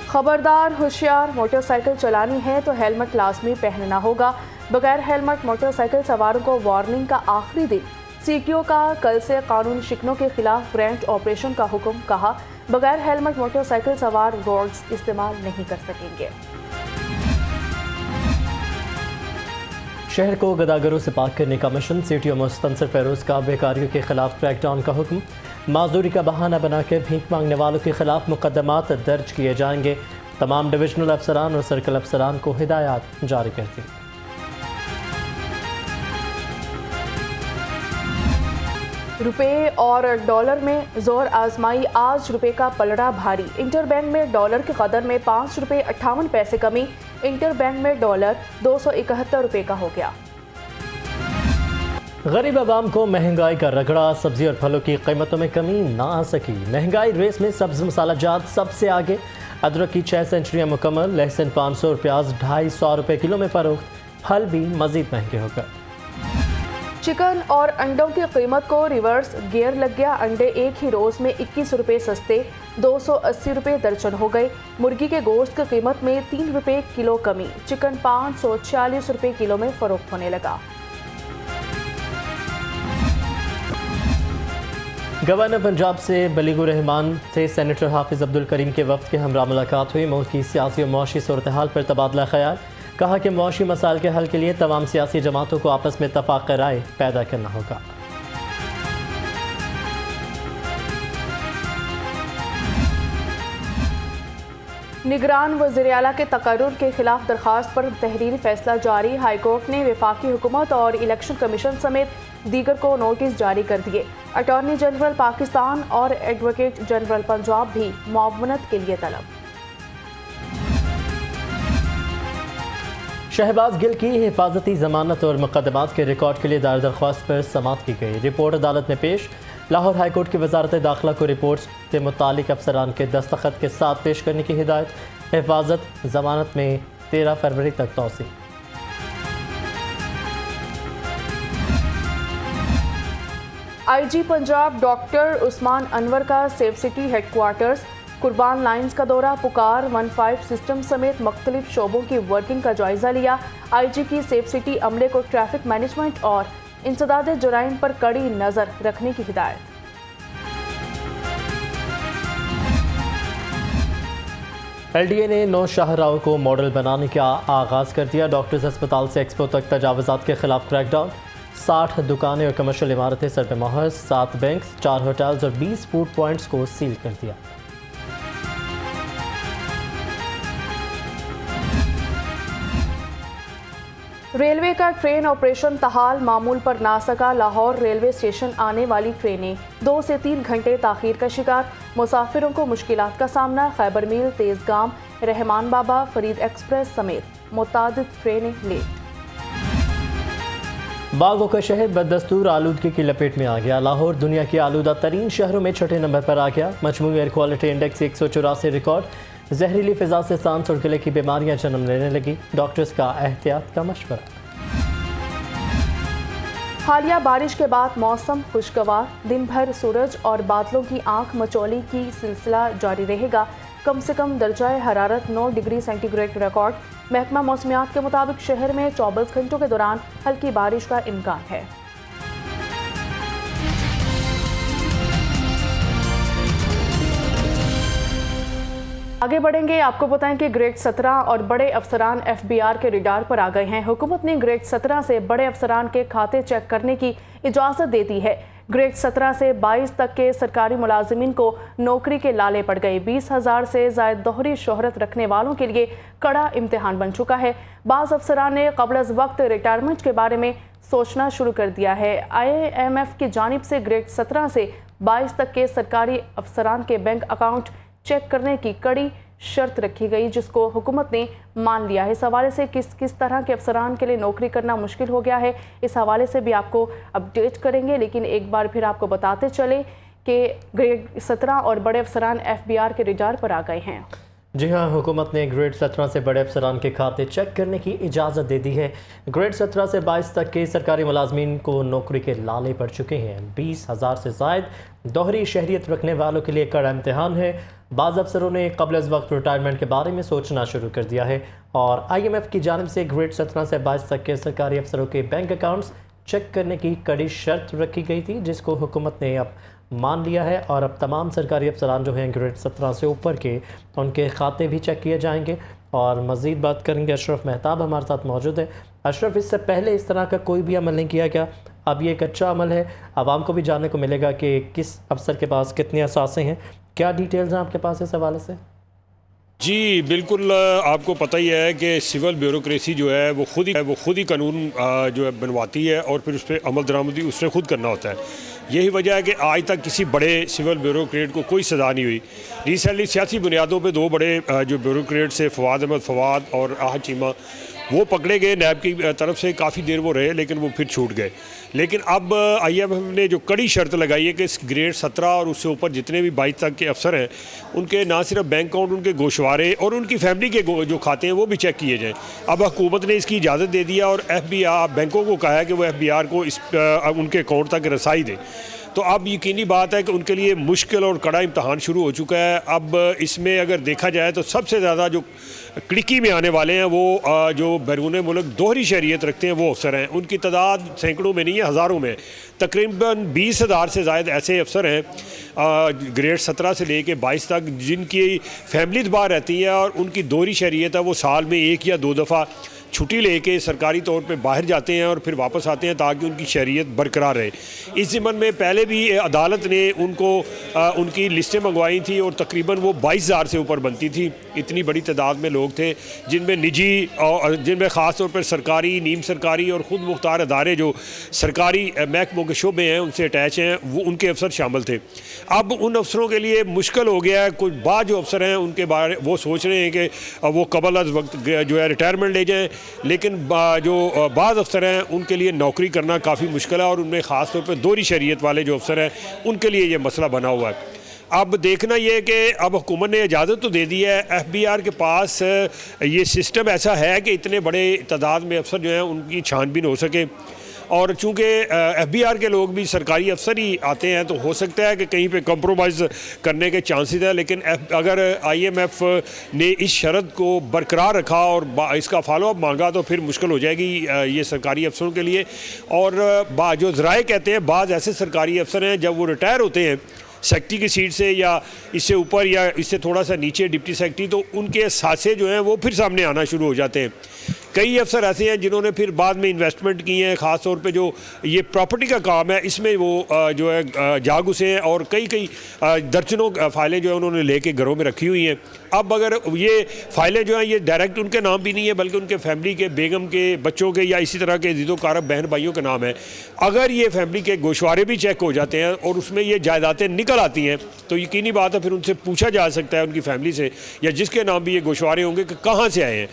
खबरदार होशियार, मोटरसाइकिल चलानी है तो हेलमेट लाजमी पहनना होगा। बगैर हेलमेट मोटरसाइकिल सवारों को वार्निंग का आखिरी दिन। सीटीओ का कल से कानूनी शिकनों के खिलाफ ग्रैंड ऑपरेशन का हुक्म। कहा, बगैर हेलमेट मोटरसाइकिल सवार रोड्स इस्तेमाल नहीं कर सकेंगे। शहर को गदागरों से पाक करने का मिशन। सीटीओ मुस्तंसर फेरोज का बेकारियों के खिलाफ क्रैकडाउन का हुक्म। माजूरी का बहाना बनाकर भीख मांगने वालों के खिलाफ मुकदमात दर्ज किए जाएंगे। तमाम डिविजनल अफसरान और सर्कल अफसरान को हिदायत जारी कर दी। रुपए और डॉलर में जोर आजमाई। आज रुपए का पलड़ा भारी। इंटरबैंक में डॉलर की कदर में 5 रुपये 58 पैसे कमी। इंटरबैंक में डॉलर 271 रुपये का हो गया। गरीब आवाम को महंगाई का रगड़ा। सब्जी और फलों की कीमतों में कमी ना आ सकी। महंगाई रेस में सब्ज मसाला जात सबसे आगे। अदरक की 6 सेंचुरियाँ मुकम्मल। लहसुन 500 और प्याज 250 रुपये किलो में फरोख्त। फल भी मजीद महंगे हो गए। चिकन और अंडों की कीमत को रिवर्स गियर लग गया। अंडे एक ही रोज में 21 रुपये सस्ते 280 रुपये दर्जन हो गए। मुर्गी के गोश्त की कीमत में 3 रुपये किलो कमी। चिकन 540 रुपये किलो में फरोख्त होने लगा। गवर्नर पंजाब से बलीगुर रहमान से सेनेटर हाफिज अब्दुल करीम के वफ्द के हमरा मुलाकात हुई। मुल्क की सियासी और मुआशी सूरत हाल पर तबादला ख्याल। कहा कि मुआशी मसाइल के हल के लिए तमाम सियासी जमातों को आपस में इत्तफाक राय पैदा करना होगा। निगरान वज़ीर आला के तकर्रुर के खिलाफ दरख्वास्त पर तहरीरी फैसला जारी। हाईकोर्ट ने वफाकी हुकूमत और इलेक्शन कमीशन समेत दीगर को नोटिस जारी कर दिए। अटॉर्नी जनरल पाकिस्तान और एडवोकेट जनरल पंजाब भी मुआवनत के लिए तलब। शहबाज गिल की हिफाजती जमानत और मुकदमात के रिकॉर्ड के लिए दायर दरख्वास्त पर समाअत की गई। रिपोर्ट अदालत में पेश। लाहौर हाईकोर्ट की वजारत दाखिला को रिपोर्ट के मुतालिक अफसरान के दस्तखत के साथ पेश करने की हिदायत। हिफाजत जमानत में 13 फरवरी तक तौसी। IG पंजाब डॉक्टर उस्मान अनवर का सेफ सिटी हेडक्वार्टर्स कुर्बान लाइन्स का दौरा। पुकार 15 सिस्टम समेत मुख्तलिफ शोबों की वर्किंग का जायजा लिया। IG की सेफ सिटी अमले को ट्रैफिक मैनेजमेंट और इंसदाद जराइम पर कड़ी नजर रखने की हिदायत। LDA ने 9 शाहराहों को मॉडल बनाने का आगाज कर दिया। डॉक्टर्स अस्पताल से एक्सपो तक तजावुजात के खिलाफ क्रैकडाउन। 60 दुकानें और कमर्शियल इमारतें सर पे मोहर। 7 बैंक, 4 होटल्स और 20 फूड पॉइंट्स को सील कर दिया। रेलवे का ट्रेन ऑपरेशन तहाल मामूल पर ना सका। लाहौर रेलवे स्टेशन आने वाली ट्रेनें 2 से 3 घंटे ताखीर का शिकार। मुसाफिरों को मुश्किलात का सामना। खैबर मील, तेजगाम, रहमान बाबा, फरीद एक्सप्रेस समेत मुतादिद ट्रेनें लेट। बागों का शहर बदस्तूर आलूदगी की लपेट में आ गया। लाहौर दुनिया के आलूदा तरीन शहरों में 6ठे नंबर पर आ गया। मजमूई एयर क्वालिटी इंडेक्स 184 रिकॉर्ड। जहरीली फिजा से सांस और गले की बीमारियां जन्म लेने लगी। डॉक्टर्स का एहतियात का मशवरा। हालिया बारिश के बाद मौसम खुशगवार। दिन भर सूरज और बादलों की आंख मचौली की सिलसिला जारी रहेगा। कम से कम दर्जाए हरारत 9 डिग्री सेंटीग्रेड रिकॉर्ड। महकमा मौसमियात के मुताबिक शहर में 24 घंटों के दौरान हल्की बारिश का इम्कान है। आगे बढ़ेंगे। आपको बताएं कि ग्रेड 17 और बड़े अफसरान FBR के रिडार पर आ गए हैं। हुकूमत ने ग्रेड 17 से बड़े अफसरान के खाते चेक करने की इजाज़त दे दी है। ग्रेड 17 से 22 तक के सरकारी मुलाजिमीन को नौकरी के लाले पड़ गए। 20,000 से ज़ायद दोहरी शोहरत रखने वालों के लिए कड़ा इम्तिहान बन चुका है। बाज़ अफसरान ने क़ब्ल अज़ वक्त रिटायरमेंट के बारे में सोचना शुरू कर दिया है। IAMF की जानिब से ग्रेड 17 से 22 तक के सरकारी अफसरान के बैंक अकाउंट चेक करने की कड़ी शर्त रखी गई, जिसको हुकूमत ने मान लिया है। इस हवाले से किस तरह के अफसरान के लिए नौकरी करना मुश्किल हो गया है, इस हवाले से भी आपको अपडेट करेंगे। लेकिन एक बार फिर आपको बताते चले कि ग्रेड 17 और बड़े अफसरान FBR के रिडार पर आ गए हैं। जी हाँ, हुकूमत ने ग्रेड 17 से बड़े अफसरान के खाते चेक करने की इजाज़त दे दी है। ग्रेड 17 से 22 तक के सरकारी मुलाजमीन को नौकरी के लाले पड़ चुके हैं। 20,000 से ज़ायद दोहरी शहरियत रखने वालों के लिए कड़ा इम्तहान है। बाज़ अफसरों ने कबल अज़ वक्त रिटायरमेंट के बारे में सोचना शुरू कर दिया है और IMF की जानिब से ग्रेड 17 से 22 तक के सरकारी अफसरों के बैंक अकाउंट्स चेक करने की कड़ी शर्त रखी गई थी, जिसको हुकूमत ने अब मान लिया है और अब तमाम सरकारी अफसरान जो हैं ग्रेड 17 से ऊपर के, उनके खाते भी चेक किए जाएंगे। और मज़ीद बात करेंगे, अशरफ मेहताब हमारे साथ मौजूद है। अशरफ, इससे पहले इस तरह का कोई भी अमल नहीं किया गया, अब ये कच्चा अमल है, आवाम को भी जानने को मिलेगा कि किस अफसर के पास कितनी असासें हैं। क्या डिटेल्स हैं आपके पास इस हवाले से? जी बिल्कुल, आपको पता ही है कि सिविल ब्यूरोक्रेसी जो है वो खुद ही कानून जो है बनवाती है और फिर उस पर अमल दरामदी उसने खुद करना होता है। यही वजह है कि आज तक किसी बड़े सिविल ब्यूरोक्रेट को कोई सज़ा नहीं हुई। रिसेंटली सियासी बुनियादों पे दो बड़े जो ब्यूरोक्रेट से फवाद अहमद फवाद और आहद चीमा, वो पकड़े गए नैब की तरफ से। काफ़ी देर वो रहे लेकिन वो फिर छूट गए। लेकिन अब IMF ने जो कड़ी शर्त लगाई है कि इस ग्रेड 17 और उससे ऊपर जितने भी 22 तक के अफसर हैं, उनके ना सिर्फ बैंक अकाउंट, उनके गोशवारे और उनकी फैमिली के जो खाते हैं वो भी चेक किए जाएँ। अब हुकूमत ने इसकी इजाज़त दे दिया और FBR बैंकों को कहा है कि वो FBR को उनके अकाउंट तक रसाई दें। तो अब यकीनी बात है कि उनके लिए मुश्किल और कड़ा इम्तहान शुरू हो चुका है। अब इसमें अगर देखा जाए तो सबसे ज़्यादा जो कड़की में आने वाले हैं वो जो बैरून मुल्क दोहरी शहरियत रखते हैं वो अफसर हैं। उनकी तादाद सैकड़ों में नहीं है, हज़ारों में। तकरीबन 20,000 से ज़ायद ऐसे अफसर हैं ग्रेड 17 से लेके 22 तक, जिनकी फैमिली बाहर रहती है और उनकी दोहरी शहरियत है। वो साल में 1 या 2 दफ़ा छुट्टी लेके सरकारी तौर पे बाहर जाते हैं और फिर वापस आते हैं ताकि उनकी शहरियत बरकरार रहे। इस ज़िम्मन में पहले भी अदालत ने उनको उनकी लिस्टें मंगवाई थी और तकरीबन वो 22,000 से ऊपर बनती थी। इतनी बड़ी तादाद में लोग थे जिनमें निजी और जिनमें ख़ास तौर पर सरकारी, नीम सरकारी और ख़ुद मुख्तार अदारे जो सरकारी महकमों के शोबे हैं उनसे अटैच हैं, वो उनके अफसर शामिल थे। अब उन अफसरों के लिए मुश्किल हो गया है। कुछ बाद जो अफसर हैं उनके बारे वो सोच रहे हैं कि वो कबल अज़ वक्त जो है रिटायरमेंट ले जाएँ, लेकिन जो बाज़ अफसर हैं उनके लिए नौकरी करना काफ़ी मुश्किल है और उनमें ख़ास तौर पर दोहरी शरीयत वाले जो अफसर हैं उनके लिए ये मसला बना हुआ है। अब देखना ये है कि अब हुकूमत ने इजाज़त तो दे दी है, FBR के पास ये सिस्टम ऐसा है कि इतने बड़े तादाद में अफसर जो हैं उनकी छानबीन हो सके। और चूँकि FBR के लोग भी सरकारी अफसर ही आते हैं तो हो सकता है कि कहीं पे कंप्रोमाइज़ करने के चांसेस हैं। लेकिन अगर IMF ने इस शर्त को बरकरार रखा और इसका फॉलोअप मांगा तो फिर मुश्किल हो जाएगी ये सरकारी अफसरों के लिए। और जो ज़राए कहते हैं, बाज़ ऐसे सरकारी अफसर हैं जब वो रिटायर होते हैं सेक्रेटरी की सीट से या इससे ऊपर या इससे थोड़ा सा नीचे डिप्टी सेक्रेटरी, तो उनके सासे जो हैं वो फिर सामने आना शुरू हो जाते हैं। कई अफसर ऐसे हैं जिन्होंने फिर बाद में इन्वेस्टमेंट की हैं, ख़ास तौर पे जो ये प्रॉपर्टी का काम है इसमें वो जो है जा घुसे हैं और कई दर्जनों फाइलें जो है उन्होंने लेके घरों में रखी हुई हैं। अब अगर ये फाइलें जो हैं ये डायरेक्ट उनके नाम भी नहीं है बल्कि उनके फैमिली के, बेगम के, बच्चों के या इसी तरह के ज़िदोकारब बहन भाइयों के नाम है। अगर ये फैमिली के गोशवारे भी चेक हो जाते हैं और उसमें ये जायदादें निकल आती हैं तो यकीनी बात है फिर उनसे पूछा जा सकता है, उनकी फैमिली से या जिसके नाम भी ये गोशवारे होंगे, कि कहाँ से आए हैं।